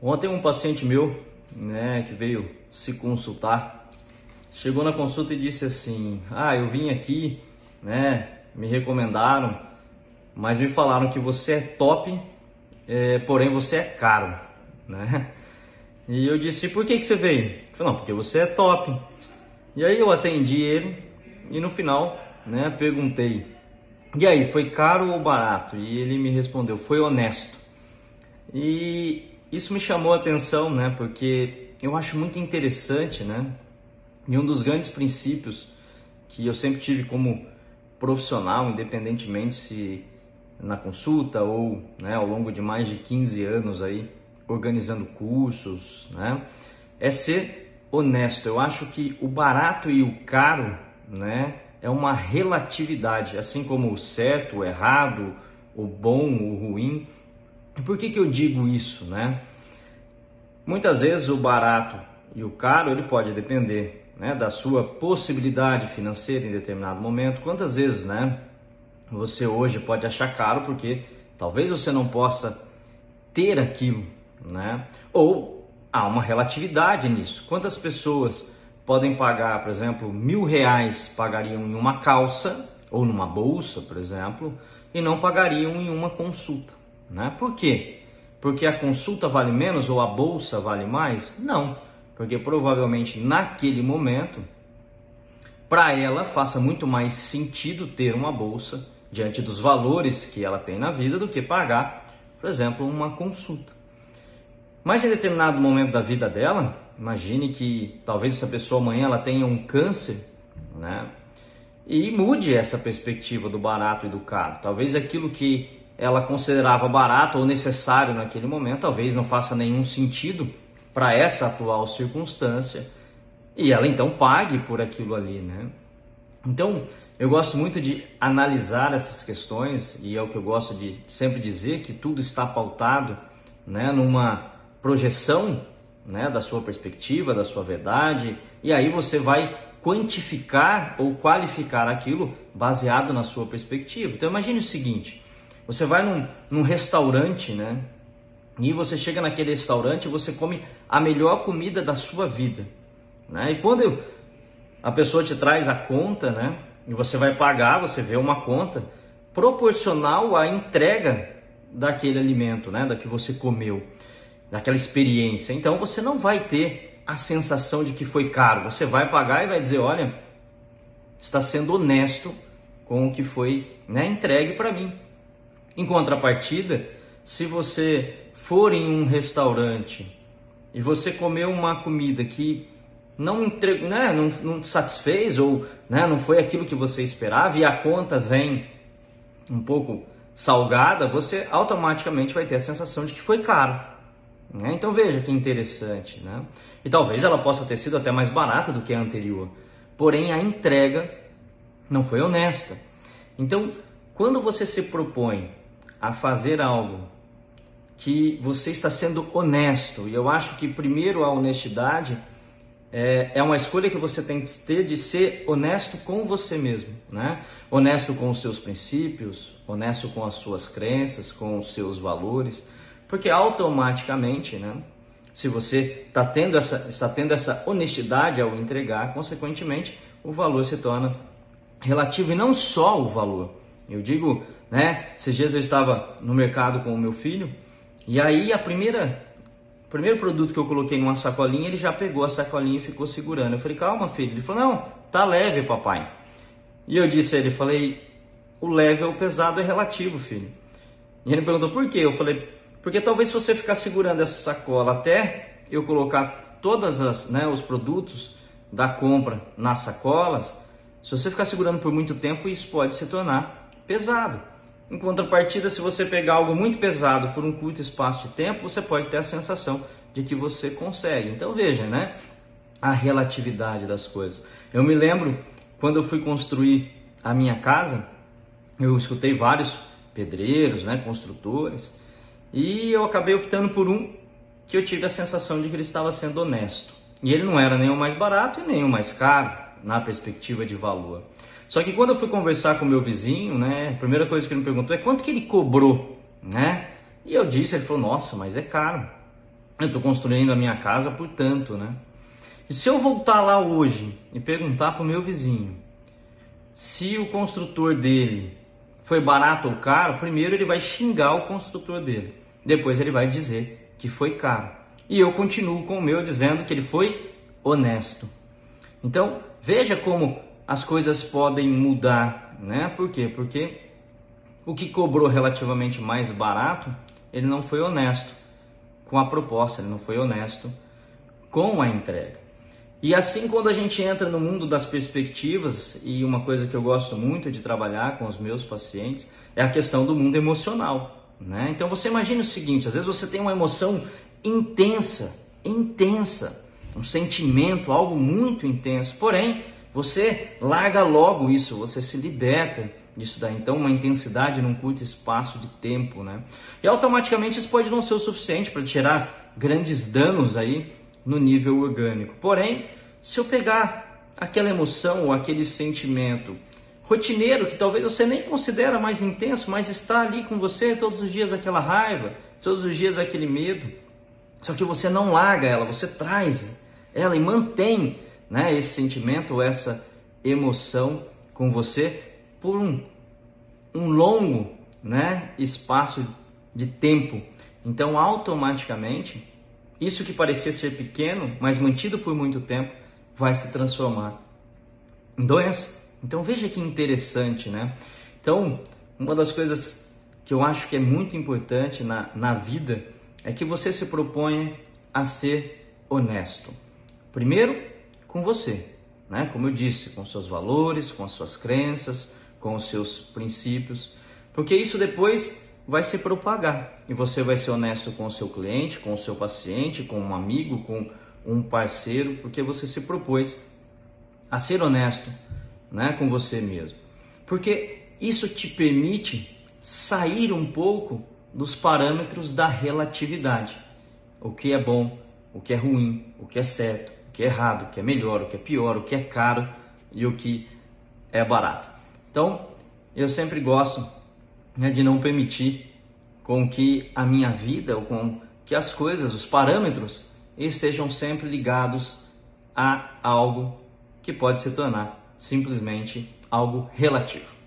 Ontem um paciente meu, né, que veio se consultar, chegou na consulta e disse assim: eu vim aqui, né, me recomendaram, mas me falaram que você é top, porém você é caro, né? E eu disse: por que você veio? Ele falou: não, porque você é top. E aí eu atendi ele e no final, né, perguntei: e aí, foi caro ou barato? E ele me respondeu: foi honesto. E isso me chamou a atenção, né? Porque eu acho muito interessante, né? E um dos grandes princípios que eu sempre tive como profissional, independentemente se na consulta ou, né, ao longo de mais de 15 anos aí organizando cursos, né, é ser honesto. Eu acho que o barato e o caro, né, é uma relatividade, assim como o certo, o errado, o bom, o ruim. E por que eu digo isso, né? Muitas vezes o barato e o caro ele pode depender, né, da sua possibilidade financeira em determinado momento. Quantas vezes, né, você hoje pode achar caro porque talvez você não possa ter aquilo, né? Ou há uma relatividade nisso. Quantas pessoas podem pagar, por exemplo, R$1.000 pagariam em uma calça ou numa bolsa, por exemplo, e não pagariam em uma consulta, né? Por quê? Porque a consulta vale menos ou a bolsa vale mais? Não, porque provavelmente naquele momento, para ela faça muito mais sentido ter uma bolsa diante dos valores que ela tem na vida do que pagar, por exemplo, uma consulta. Mas em determinado momento da vida dela, imagine que talvez essa pessoa amanhã ela tenha um câncer, né? E mude essa perspectiva do barato e do caro. Talvez aquilo que ela considerava barato ou necessário naquele momento, talvez não faça nenhum sentido para essa atual circunstância, e ela então pague por aquilo ali, né? Então, eu gosto muito de analisar essas questões, e é o que eu gosto de sempre dizer, que tudo está pautado, né, numa projeção, né, da sua perspectiva, da sua verdade, e aí você vai quantificar ou qualificar aquilo baseado na sua perspectiva. Então imagine o seguinte: você vai num restaurante, né, e você chega naquele restaurante e você come a melhor comida da sua vida, né? E quando a pessoa te traz a conta, né, e você vai pagar, você vê uma conta proporcional à entrega daquele alimento, né, da que você comeu, daquela experiência. Então você não vai ter a sensação de que foi caro. Você vai pagar e vai dizer: olha, está sendo honesto com o que foi, né, entregue para mim. Em contrapartida, se você for em um restaurante e você comer uma comida que não entregou, né, não te satisfez, ou, né, não foi aquilo que você esperava, e a conta vem um pouco salgada, você automaticamente vai ter a sensação de que foi caro, né? Então veja que interessante, né? E talvez ela possa ter sido até mais barata do que a anterior, porém a entrega não foi honesta. Então, quando você se propõe a fazer algo que você está sendo honesto, e eu acho que primeiro a honestidade é uma escolha que você tem que ter, de ser honesto com você mesmo, né? Honesto com os seus princípios, honesto com as suas crenças, com os seus valores, porque automaticamente, né, se você está tendo essa honestidade ao entregar, consequentemente o valor se torna relativo, e não só o valor. Eu digo, né, esses dias eu estava no mercado com o meu filho, e aí o primeiro produto que eu coloquei numa sacolinha, ele já pegou a sacolinha e ficou segurando. Eu falei: calma, filho. Ele falou: não, tá leve, papai. E eu disse a ele, falei: o leve ou o pesado é relativo, filho. E ele perguntou: por quê? Eu falei: porque talvez se você ficar segurando essa sacola até eu colocar todas os produtos da compra nas sacolas, se você ficar segurando por muito tempo, isso pode se tornar pesado. Em contrapartida, se você pegar algo muito pesado por um curto espaço de tempo, você pode ter a sensação de que você consegue. Então veja, né, a relatividade das coisas. Eu me lembro, quando eu fui construir a minha casa, eu escutei vários pedreiros, né, construtores, e eu acabei optando por um que eu tive a sensação de que ele estava sendo honesto. E ele não era nem o mais barato e nem o mais caro, na perspectiva de valor. Só que quando eu fui conversar com o meu vizinho, né, a primeira coisa que ele me perguntou é quanto que ele cobrou, né? E eu disse, ele falou: nossa, mas é caro. eu estou construindo a minha casa por tanto, né? E se eu voltar lá hoje e perguntar para o meu vizinho se o construtor dele foi barato ou caro, primeiro ele vai xingar o construtor dele, depois ele vai dizer que foi caro. E eu continuo com o meu dizendo que ele foi honesto. Então, veja como as coisas podem mudar, né? Por quê? Porque o que cobrou relativamente mais barato, ele não foi honesto com a proposta, ele não foi honesto com a entrega. E assim, quando a gente entra no mundo das perspectivas, e uma coisa que eu gosto muito de trabalhar com os meus pacientes, é a questão do mundo emocional, né? Então você imagina o seguinte, às vezes você tem uma emoção intensa, um sentimento, algo muito intenso, porém, você larga logo isso, você se liberta disso daí, então uma intensidade num curto espaço de tempo, né? E automaticamente isso pode não ser o suficiente para tirar grandes danos aí no nível orgânico. Porém, se eu pegar aquela emoção ou aquele sentimento rotineiro que talvez você nem considera mais intenso, mas está ali com você todos os dias, aquela raiva, todos os dias aquele medo, só que você não larga ela, você traz ela e mantém, né, esse sentimento ou essa emoção com você por um longo, né, espaço de tempo. Então, automaticamente, isso que parecia ser pequeno, mas mantido por muito tempo, vai se transformar em doença. Então, veja que interessante, né? Então, uma das coisas que eu acho que é muito importante na vida é que você se proponha a ser honesto. Primeiro, com você, né? Como eu disse, com seus valores, com as suas crenças, com os seus princípios, porque isso depois vai se propagar e você vai ser honesto com o seu cliente, com o seu paciente, com um amigo, com um parceiro, porque você se propôs a ser honesto, né, com você mesmo. Porque isso te permite sair um pouco dos parâmetros da relatividade. O que é bom, o que é ruim, o que é certo, o que é errado, o que é melhor, o que é pior, o que é caro e o que é barato. Então, eu sempre gosto, né, de não permitir com que a minha vida ou com que as coisas, os parâmetros, estejam sempre ligados a algo que pode se tornar simplesmente algo relativo.